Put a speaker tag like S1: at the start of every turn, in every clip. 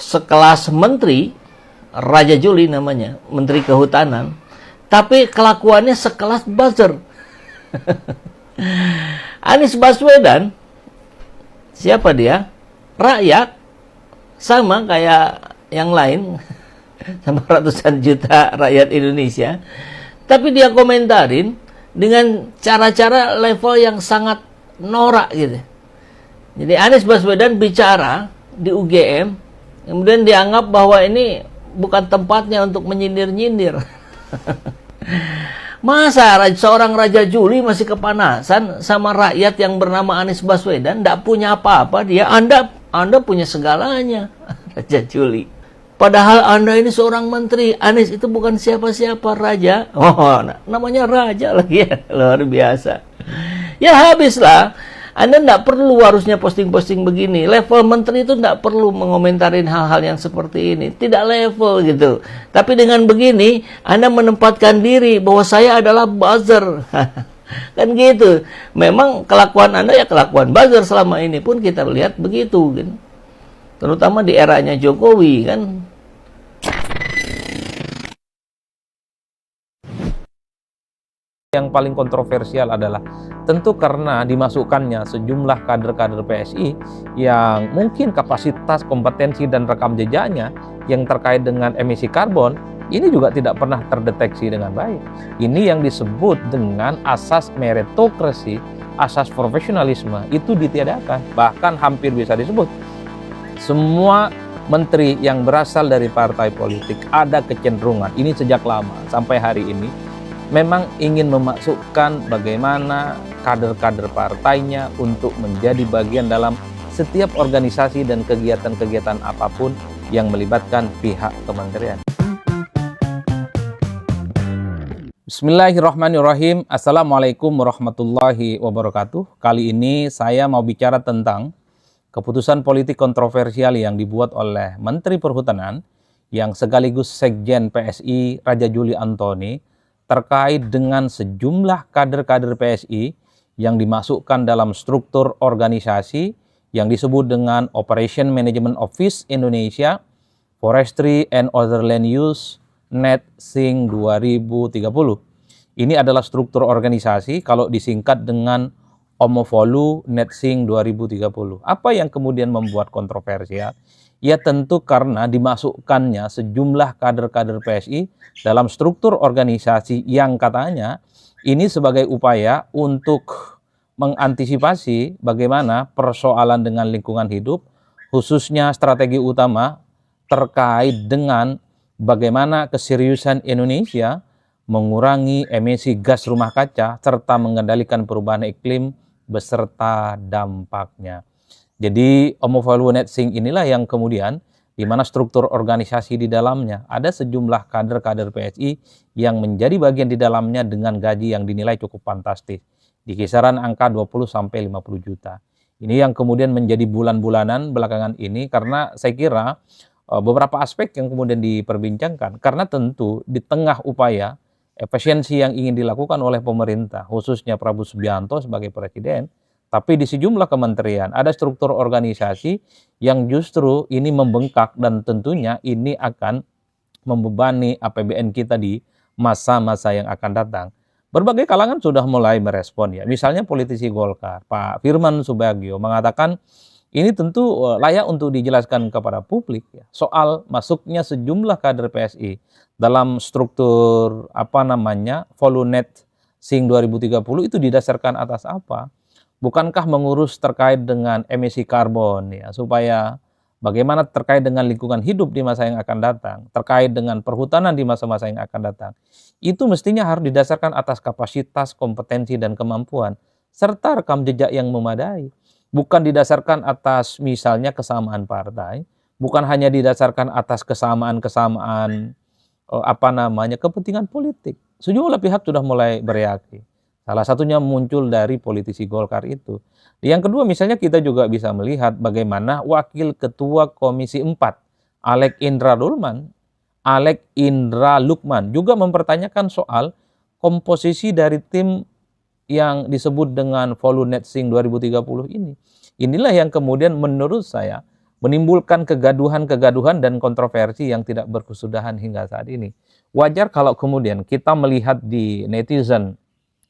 S1: sekelas menteri, Raja Juli namanya, Menteri Kehutanan, tapi kelakuannya sekelas buzzer. Anies Baswedan, siapa dia? Rakyat, sama kayak yang lain, sama ratusan juta rakyat Indonesia, tapi dia komentarin dengan cara-cara level yang sangat norak gitu. Jadi Anies Baswedan bicara di UGM, kemudian dianggap bahwa ini bukan tempatnya untuk menyindir-nyindir. Masa seorang Raja Juli masih kepanasan sama rakyat yang bernama Anies Baswedan, tidak punya apa-apa dia, Anda punya segalanya, Raja Juli. Padahal Anda ini seorang menteri, Anies itu bukan siapa-siapa raja. Oh, namanya raja lagi ya, luar biasa. Ya habislah. Anda tidak perlu harusnya posting-posting begini. Level menteri itu tidak perlu mengomentarin hal-hal yang seperti ini. Tidak level gitu. Tapi dengan begini, Anda menempatkan diri bahwa saya adalah buzzer. Kan gitu. Memang kelakuan Anda ya kelakuan buzzer selama ini pun kita lihat begitu. Kan? Terutama di eranya Jokowi kan.
S2: Yang paling kontroversial adalah tentu karena dimasukkannya sejumlah kader-kader PSI yang mungkin kapasitas, kompetensi, dan rekam jejaknya yang terkait dengan emisi karbon ini juga tidak pernah terdeteksi dengan baik. Ini yang disebut dengan asas meritokrasi, asas profesionalisme itu ditiadakan. Bahkan hampir bisa disebut semua menteri yang berasal dari partai politik ada kecenderungan, ini sejak lama sampai hari ini, memang ingin memasukkan bagaimana kader-kader partainya untuk menjadi bagian dalam setiap organisasi dan kegiatan-kegiatan apapun yang melibatkan pihak kementerian. Bismillahirrahmanirrahim. Assalamualaikum warahmatullahi wabarakatuh. Kali ini saya mau bicara tentang keputusan politik kontroversial yang dibuat oleh Menteri Perhutanan yang sekaligus Sekjen PSI Raja Juli Antoni terkait dengan sejumlah kader-kader PSI yang dimasukkan dalam struktur organisasi yang disebut dengan Operation Management Office Indonesia, Forestry and Other Land Use, NET-SING 2030. Ini adalah struktur organisasi kalau disingkat dengan Omofolu NET-SING 2030. Apa yang kemudian membuat kontroversial? Ya tentu karena dimasukkannya sejumlah kader-kader PSI dalam struktur organisasi yang katanya ini sebagai upaya untuk mengantisipasi bagaimana persoalan dengan lingkungan hidup, khususnya strategi utama terkait dengan bagaimana keseriusan Indonesia mengurangi emisi gas rumah kaca serta mengendalikan perubahan iklim beserta dampaknya. Jadi Omofolu NET-SING inilah yang kemudian di mana struktur organisasi di dalamnya ada sejumlah kader-kader PSI yang menjadi bagian di dalamnya dengan gaji yang dinilai cukup fantastis di kisaran angka 20 sampai 50 juta. Ini yang kemudian menjadi bulan-bulanan belakangan ini karena saya kira beberapa aspek yang kemudian diperbincangkan karena tentu di tengah upaya efisiensi yang ingin dilakukan oleh pemerintah khususnya Prabowo Subianto sebagai presiden. Tapi di sejumlah kementerian ada struktur organisasi yang justru ini membengkak dan tentunya ini akan membebani APBN kita di masa-masa yang akan datang. Berbagai kalangan sudah mulai merespon ya. Misalnya politisi Golkar, Pak Firman Subagio mengatakan ini tentu layak untuk dijelaskan kepada publik ya. Soal masuknya sejumlah kader PSI dalam struktur Volunet SING 2030 itu didasarkan atas apa? Bukankah mengurus terkait dengan emisi karbon ya supaya bagaimana terkait dengan lingkungan hidup di masa yang akan datang, terkait dengan perhutanan di masa-masa yang akan datang. Itu mestinya harus didasarkan atas kapasitas, kompetensi dan kemampuan serta rekam jejak yang memadai. Bukan didasarkan atas misalnya kesamaan partai, bukan hanya didasarkan atas kesamaan-kesamaan kepentingan politik. Sejumlah pihak sudah mulai bereaksi. Salah satunya muncul dari politisi Golkar itu. Yang kedua misalnya kita juga bisa melihat bagaimana Wakil Ketua Komisi 4 Alek Indra Lukman juga mempertanyakan soal komposisi dari tim yang disebut dengan Volunet SING 2030 ini. Inilah yang kemudian menurut saya menimbulkan kegaduhan-kegaduhan dan kontroversi yang tidak berkesudahan hingga saat ini. Wajar kalau kemudian kita melihat di netizen,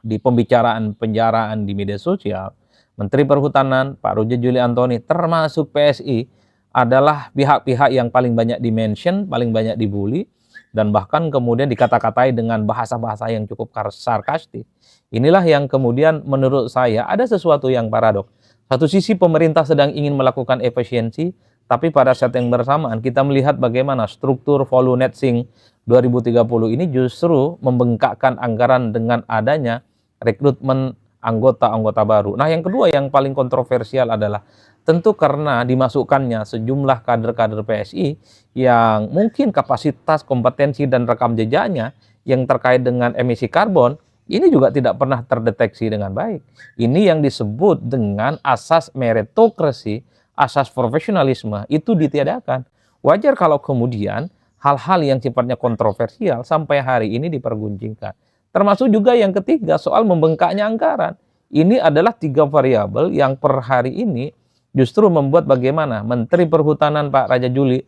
S2: di pembicaraan penjaraan di media sosial, Menteri Perhutanan Pak Roger Juli Antoni termasuk PSI adalah pihak-pihak yang paling banyak dimention, paling banyak dibully, dan bahkan kemudian dikata-katai dengan bahasa-bahasa yang cukup sarkastik. Inilah yang kemudian menurut saya ada sesuatu yang paradok. Satu sisi pemerintah sedang ingin melakukan efisiensi, tapi pada saat yang bersamaan kita melihat bagaimana struktur volume net sync 2030 ini justru membengkakkan anggaran dengan adanya rekrutmen anggota-anggota baru. Nah, yang kedua yang paling kontroversial adalah tentu karena dimasukkannya sejumlah kader-kader PSI yang mungkin kapasitas, kompetensi, dan rekam jejaknya yang terkait dengan emisi karbon ini juga tidak pernah terdeteksi dengan baik. Ini yang disebut dengan asas meritokrasi, asas profesionalisme itu ditiadakan. Wajar kalau kemudian hal-hal yang sifatnya kontroversial sampai hari ini diperguncingkan. Termasuk juga yang ketiga soal membengkaknya anggaran. Ini adalah 3 variabel yang per hari ini justru membuat bagaimana Menteri Perhutanan Pak Raja Juli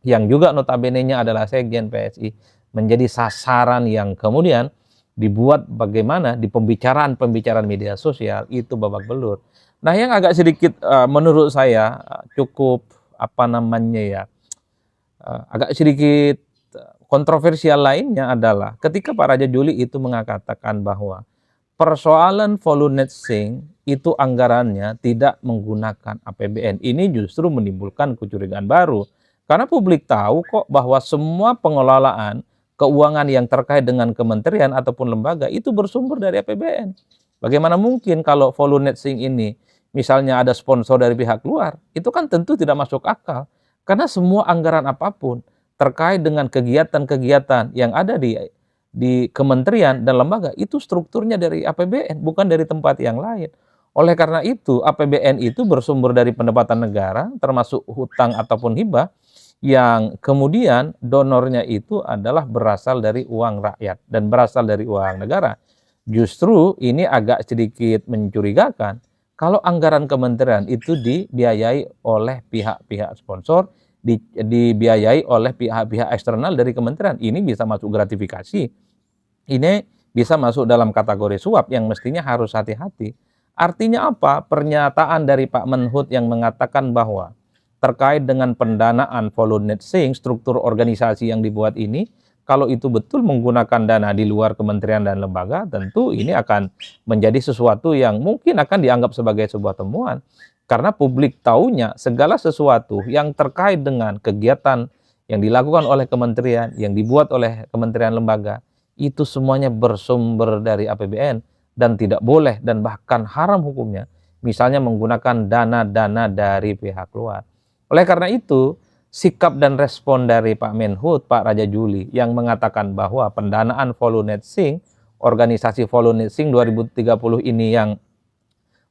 S2: yang juga notabene-nya adalah Sekjen PSI menjadi sasaran yang kemudian dibuat bagaimana di pembicaraan-pembicaraan media sosial itu babak belur. Nah, yang agak sedikit menurut saya cukup agak sedikit kontroversial lainnya adalah ketika Pak Raja Juli itu mengatakan bahwa persoalan volume net sync itu anggarannya tidak menggunakan APBN. Ini justru menimbulkan kecurigaan baru. Karena publik tahu kok bahwa semua pengelolaan keuangan yang terkait dengan kementerian ataupun lembaga itu bersumber dari APBN. Bagaimana mungkin kalau volume net sync ini misalnya ada sponsor dari pihak luar, itu kan tentu tidak masuk akal. Karena semua anggaran apapun terkait dengan kegiatan-kegiatan yang ada di kementerian dan lembaga itu strukturnya dari APBN, bukan dari tempat yang lain. Oleh karena itu, APBN itu bersumber dari pendapatan negara, termasuk hutang ataupun hibah, yang kemudian donornya itu adalah berasal dari uang rakyat dan berasal dari uang negara. Justru ini agak sedikit mencurigakan kalau anggaran kementerian itu dibiayai oleh pihak-pihak sponsor, dibiayai oleh pihak-pihak eksternal dari kementerian. Ini bisa masuk gratifikasi. Ini bisa masuk dalam kategori suap yang mestinya harus hati-hati. Artinya apa? Pernyataan dari Pak Menhut yang mengatakan bahwa terkait dengan pendanaan volume net sync, struktur organisasi yang dibuat ini, kalau itu betul menggunakan dana di luar kementerian dan lembaga, tentu ini akan menjadi sesuatu yang mungkin akan dianggap sebagai sebuah temuan. Karena publik taunya segala sesuatu yang terkait dengan kegiatan yang dilakukan oleh kementerian, yang dibuat oleh kementerian lembaga, itu semuanya bersumber dari APBN dan tidak boleh dan bahkan haram hukumnya, misalnya menggunakan dana-dana dari pihak luar. Oleh karena itu, sikap dan respon dari Pak Menhut, Pak Raja Juli, yang mengatakan bahwa pendanaan volume net sync, organisasi volume net sync 2030 ini yang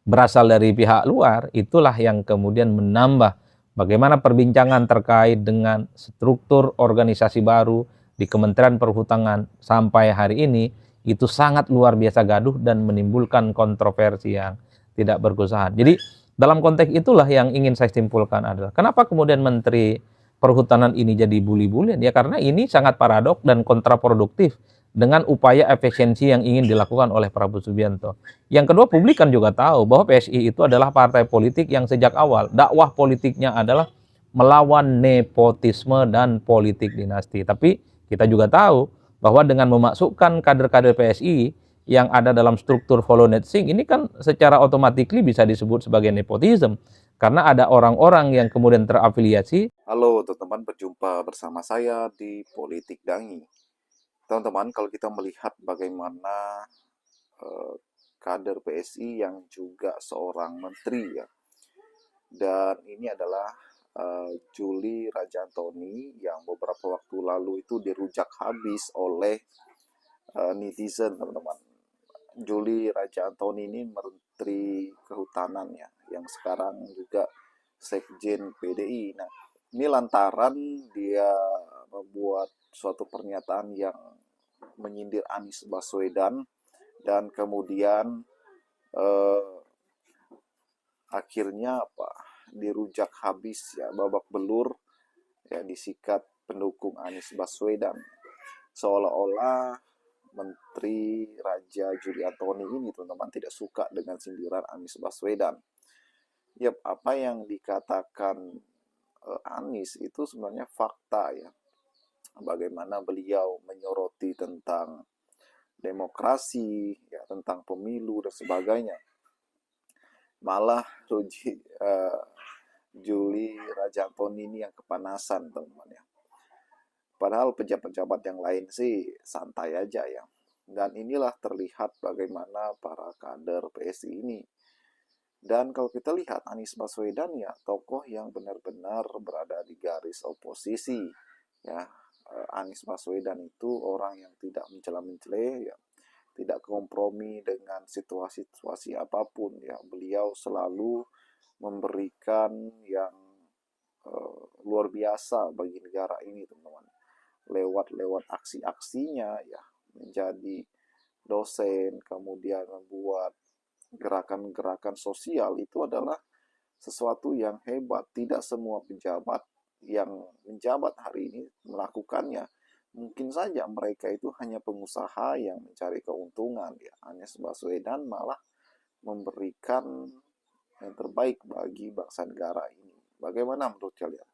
S2: berasal dari pihak luar, itulah yang kemudian menambah bagaimana perbincangan terkait dengan struktur organisasi baru di Kementerian Perhutanan sampai hari ini, itu sangat luar biasa gaduh dan menimbulkan kontroversi yang tidak berkesudahan. Jadi dalam konteks itulah yang ingin saya simpulkan adalah kenapa kemudian Menteri Perhutanan ini jadi bully-bulian? Ya karena ini sangat paradok dan kontraproduktif dengan upaya efisiensi yang ingin dilakukan oleh Prabowo Subianto. Yang kedua, publik kan juga tahu bahwa PSI itu adalah partai politik yang sejak awal dakwah politiknya adalah melawan nepotisme dan politik dinasti. Tapi kita juga tahu bahwa dengan memasukkan kader-kader PSI yang ada dalam struktur volume net sync ini kan secara otomatis bisa disebut sebagai nepotisme karena ada orang-orang yang kemudian terafiliasi.
S3: Halo teman-teman, berjumpa bersama saya di Politik Dangi. Teman-teman, kalau kita melihat bagaimana kader PSI yang juga seorang menteri ya, dan ini adalah Juli Raja Antoni yang beberapa waktu lalu itu dirujak habis oleh netizen, teman-teman. Juli Raja Antoni ini Menteri Kehutanan ya, yang sekarang juga Sekjen PDI. Nah, ini lantaran dia membuat suatu pernyataan yang menyindir Anies Baswedan dan kemudian akhirnya dirujak habis ya, babak belur ya, disikat pendukung Anies Baswedan. Seolah-olah Menteri Raja Juli Antoni ini teman-teman tidak suka dengan sindiran Anies Baswedan. Yap, apa yang dikatakan Anies itu sebenarnya fakta ya. Bagaimana beliau menyoroti tentang demokrasi, ya, tentang pemilu dan sebagainya. Malah Juli Raja Antoni ini yang kepanasan, teman-teman ya. Padahal pejabat-pejabat yang lain sih santai aja ya. Dan inilah terlihat bagaimana para kader PSI ini. Dan kalau kita lihat Anies Baswedan ya tokoh yang benar-benar berada di garis oposisi ya. Anies Baswedan itu orang yang tidak mencela-mencela ya, tidak kompromi dengan situasi-situasi apapun ya. Beliau selalu memberikan yang luar biasa bagi negara ini, teman-teman. Lewat aksi-aksinya ya, menjadi dosen, kemudian membuat gerakan-gerakan sosial, itu adalah sesuatu yang hebat. Tidak semua pejabat yang menjabat hari ini melakukannya. Mungkin saja mereka itu hanya pengusaha yang mencari keuntungan ya. Anies Baswedan malah memberikan yang terbaik bagi bangsa negara ini. Bagaimana menurut kalian?